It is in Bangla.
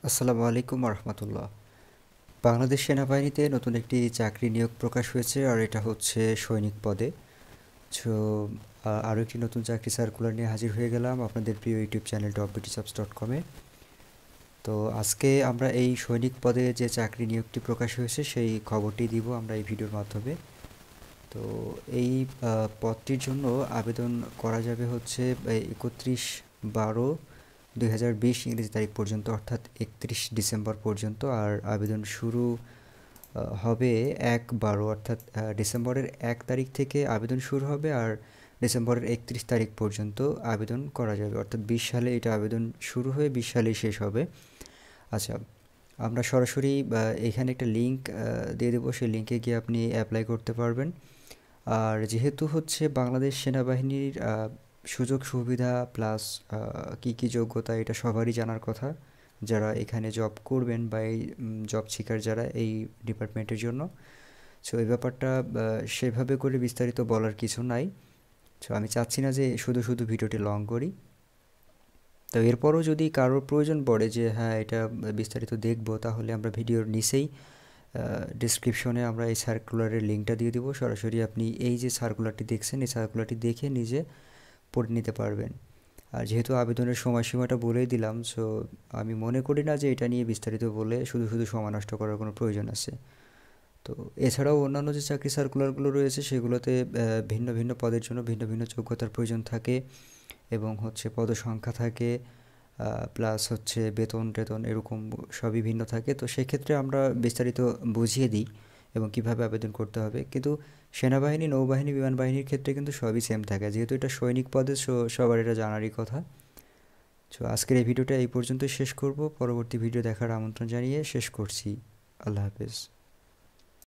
আসসালামু আলাইকুম রহমতুল্লাহ। বাংলাদেশ সেনাবাহিনীতে নতুন একটি চাকরি নিয়োগ প্রকাশ হয়েছে, আর এটা হচ্ছে সৈনিক পদে। সো আরও একটি নতুন চাকরি সার্কুলার নিয়ে হাজির হয়ে গেলাম আপনাদের প্রিয় ইউটিউব চ্যানেল topbtsubs.com-এ। তো আজকে আমরা এই সৈনিক পদে যে চাকরি নিয়োগটি প্রকাশ হয়েছে সেই খবরটি দিব আমরা এই ভিডিওর মাধ্যমে। তো এই পদটির জন্য আবেদন করা যাবে হচ্ছে 31/12/2020 ইংরেজি তারিখ পর্যন্ত, অর্থাৎ 31 ডিসেম্বর পর্যন্ত। আর আবেদন শুরু হবে 1/12, অর্থাৎ ডিসেম্বরের 1 তারিখ থেকে আবেদন শুরু হবে, আর ডিসেম্বরের 31 তারিখ পর্যন্ত আবেদন করা যাবে, অর্থাৎ 20 সালে এটা আবেদন শুরু হয়ে 20 সালেই শেষ হবে। আচ্ছা, আমরা সরাসরি এখানে একটা লিঙ্ক দিয়ে দেবো, সেই লিঙ্কে গিয়ে আপনি অ্যাপ্লাই করতে পারবেন। আর যেহেতু হচ্ছে বাংলাদেশ সেনাবাহিনীর সুযোগ সুবিধা প্লাস কী কী যোগ্যতা, এটা সবারই জানার কথা যারা এখানে জব করবেন বা এই জব সিকার যারা এই ডিপার্টমেন্টের জন্য। সো এই ব্যাপারটা সেভাবে করে বিস্তারিত বলার কিছু নাই। সো আমি চাচ্ছি না যে শুধু শুধু ভিডিওটি লং করি। তো এরপরও যদি কারোর প্রয়োজন পড়ে যে হ্যাঁ এটা বিস্তারিত দেখবো, তাহলে আমরা ভিডিওর নিচেই ডিসক্রিপশনে আমরা এই সার্কুলারের লিঙ্কটা দিয়ে দিব। সরাসরি আপনি এই যে সার্কুলারটি দেখছেন এই সার্কুলারটি দেখে নিজে পড়ে নিতে পারবেন। আর যেহেতু আবেদনের সময়সীমাটা বলেই দিলাম, সো আমি মনে করি না যে এটা নিয়ে বিস্তারিত বলে শুধু শুধু সময় নষ্ট করার কোনো প্রয়োজন আছে। তো এছাড়াও অন্যান্য যে চাকরি সার্কুলারগুলো রয়েছে সেগুলোতে ভিন্ন ভিন্ন পদের জন্য ভিন্ন ভিন্ন যোগ্যতার প্রয়োজন থাকে, এবং হচ্ছে পদসংখ্যা থাকে, প্লাস হচ্ছে বেতন টেতন এরকম সবই ভিন্ন থাকে। তো সেক্ষেত্রে আমরা বিস্তারিত বুঝিয়ে দিই এবং কিভাবে আবেদন করতে হবে। কিন্তু সেনাবাহিনী, নৌবাহিনী, বিমান বাহিনীর ক্ষেত্রে কিন্তু সবই সেম থাকে, যেহেতু এটা সৈনিক পদে। সবার এটা জানারই কথা। সো আজকের এই ভিডিওটা এই পর্যন্তই শেষ করব। পরবর্তী ভিডিও দেখার আমন্ত্রণ জানিয়ে শেষ করছি। আল্লাহ হাফেজ।